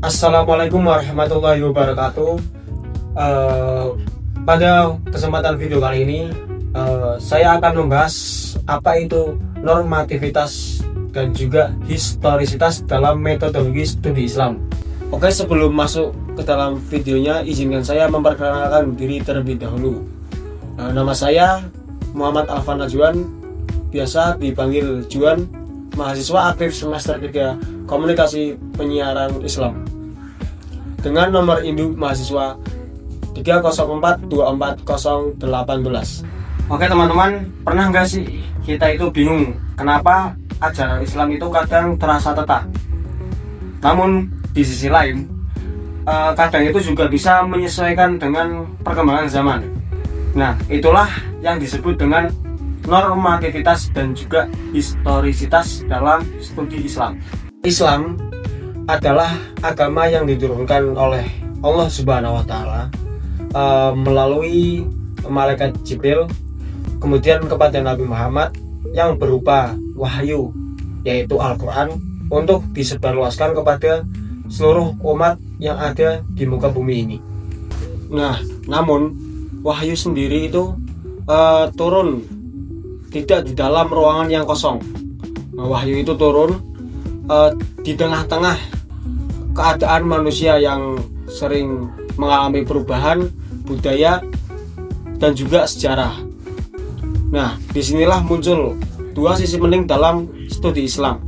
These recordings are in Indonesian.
Assalamualaikum warahmatullahi wabarakatuh. Pada kesempatan video kali ini saya akan membahas apa itu normativitas dan juga historisitas dalam metodologi studi Islam. Oke, sebelum masuk ke dalam videonya, izinkan saya memperkenalkan diri terlebih dahulu. Nama saya Muhammad Alvan Najwan, biasa dipanggil Juan, mahasiswa aktif semester 3 Komunikasi Penyiaran Islam, dengan nomor induk mahasiswa 304240018. Oke teman-teman, pernah nggak sih kita itu bingung kenapa ajaran Islam itu kadang terasa tetap, namun di sisi lain kadang itu juga bisa menyesuaikan dengan perkembangan zaman. Nah, itulah yang disebut dengan normativitas dan juga historisitas dalam studi Islam. Islam adalah agama yang diturunkan oleh Allah Subhanahu wa Ta'ala melalui malaikat Jibril, kemudian kepada Nabi Muhammad yang berupa wahyu, yaitu Al-Quran, untuk disebarluaskan kepada seluruh umat yang ada di muka bumi ini. Nah, namun wahyu sendiri itu turun tidak di dalam ruangan yang kosong. Wahyu itu turun di tengah-tengah keadaan manusia yang sering mengalami perubahan budaya dan juga sejarah. Nah, disinilah muncul dua sisi penting dalam studi Islam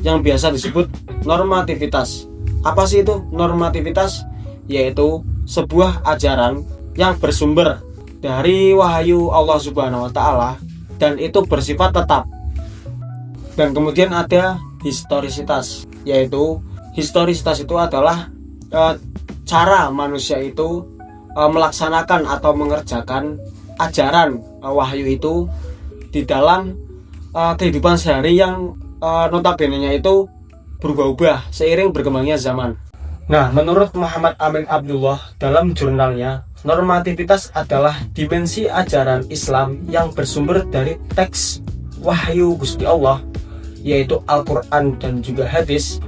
yang biasa disebut normativitas. Apa sih itu normativitas? Yaitu sebuah ajaran yang bersumber dari wahyu Allah Subhanahu wa Ta'ala dan itu bersifat tetap. Dan kemudian ada historisitas, yaitu historisitas itu adalah cara manusia itu melaksanakan atau mengerjakan ajaran wahyu itu di dalam kehidupan sehari yang notabene-nya itu berubah-ubah seiring berkembangnya zaman. Nah, menurut Muhammad Amin Abdullah dalam jurnalnya, normativitas adalah dimensi ajaran Islam yang bersumber dari teks wahyu Gusti Allah, yaitu Al-Quran dan juga hadis,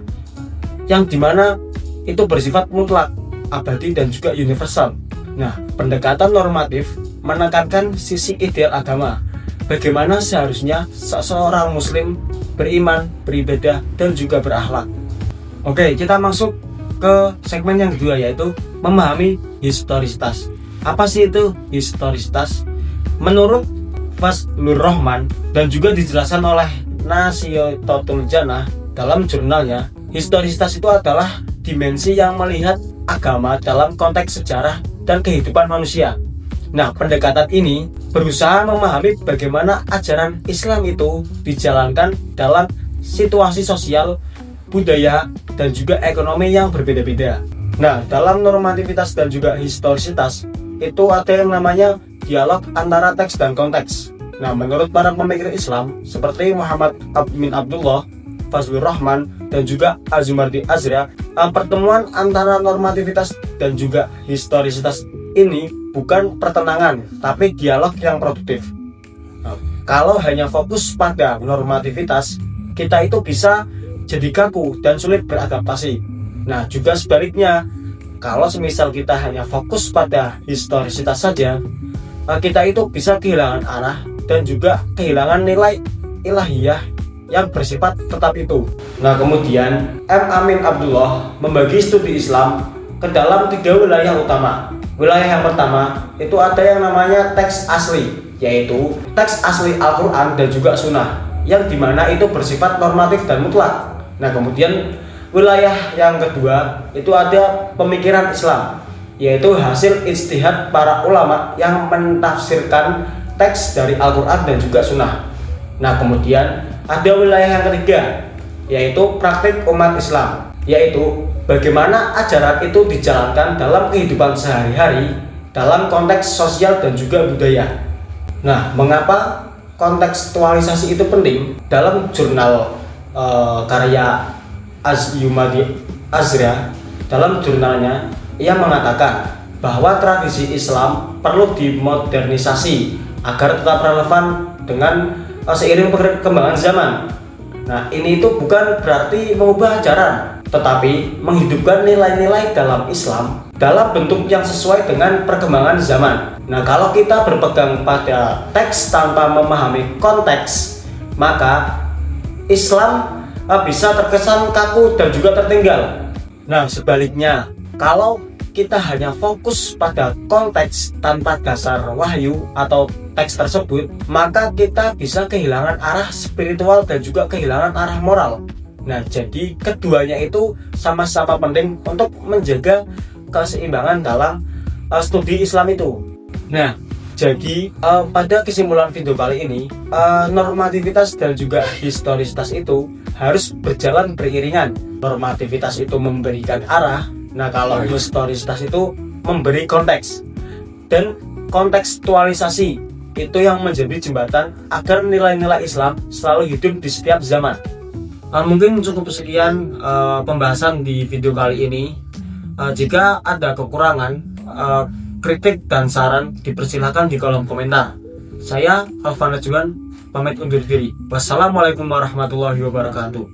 yang dimana itu bersifat mutlak, abadi dan juga universal. Nah, pendekatan normatif menekankan sisi ideal agama, bagaimana seharusnya seseorang muslim beriman, beribadah dan juga berakhlak. Oke, kita masuk ke segmen yang kedua, yaitu memahami historisitas. Apa sih itu historisitas? Menurut Fazlur Rahman dan juga dijelaskan oleh Nasihatotul Jannah dalam jurnalnya, historisitas itu adalah dimensi yang melihat agama dalam konteks sejarah dan kehidupan manusia. Nah, pendekatan ini berusaha memahami bagaimana ajaran Islam itu dijalankan dalam situasi sosial, budaya, dan juga ekonomi yang berbeda-beda. Nah, dalam normativitas dan juga historisitas itu ada yang namanya dialog antara teks dan konteks. Nah, menurut para pemikir Islam seperti Muhammad Amin Abdullah, Fazlur Rahman, dan juga Azumardi Azra, pertemuan antara normativitas dan juga historisitas ini bukan pertentangan, tapi dialog yang produktif. Nah, kalau hanya fokus pada normativitas, kita itu bisa jadi kaku dan sulit beradaptasi. Nah, juga sebaliknya, kalau semisal kita hanya fokus pada historisitas saja, kita itu bisa kehilangan arah dan juga kehilangan nilai ilahiyah yang bersifat tetap itu. Nah, kemudian M. Amin Abdullah membagi studi Islam ke dalam 3 wilayah utama. Wilayah yang pertama itu ada yang namanya teks asli, yaitu teks asli Al-Quran dan juga Sunnah, yang dimana itu bersifat normatif dan mutlak. Nah, kemudian wilayah yang kedua itu ada pemikiran Islam, yaitu hasil ijtihad para ulama yang mentafsirkan teks dari Al-Quran dan juga Sunnah. Nah, kemudian ada wilayah yang ketiga, yaitu praktik umat Islam, yaitu bagaimana ajaran itu dijalankan dalam kehidupan sehari-hari dalam konteks sosial dan juga budaya. Nah, mengapa kontekstualisasi itu penting? Dalam jurnal karya Az-Yumadi Azra, dalam jurnalnya ia mengatakan bahwa tradisi Islam perlu dimodernisasi agar tetap relevan dengan seiring perkembangan zaman. Nah, ini itu bukan berarti mengubah ajaran, tetapi menghidupkan nilai-nilai dalam Islam dalam bentuk yang sesuai dengan perkembangan zaman. Nah, kalau kita berpegang pada teks tanpa memahami konteks, maka Islam bisa terkesan kaku dan juga tertinggal. Nah, sebaliknya, kalau kita hanya fokus pada konteks tanpa dasar wahyu atau teks tersebut, maka kita bisa kehilangan arah spiritual dan juga kehilangan arah moral. Nah, jadi keduanya itu sama-sama penting untuk menjaga keseimbangan dalam studi Islam itu. Nah, jadi pada kesimpulan video kali ini, normativitas dan juga historisitas itu harus berjalan beriringan. Normativitas itu memberikan arah, nah kalau historisitas itu memberi konteks, dan kontekstualisasi itu yang menjadi jembatan agar nilai-nilai Islam selalu hidup di setiap zaman. Mungkin cukup sekian pembahasan di video kali ini. Jika ada kekurangan, kritik dan saran dipersilakan di kolom komentar. Saya Alvan Najwan pamit undur diri. Wassalamualaikum warahmatullahi wabarakatuh.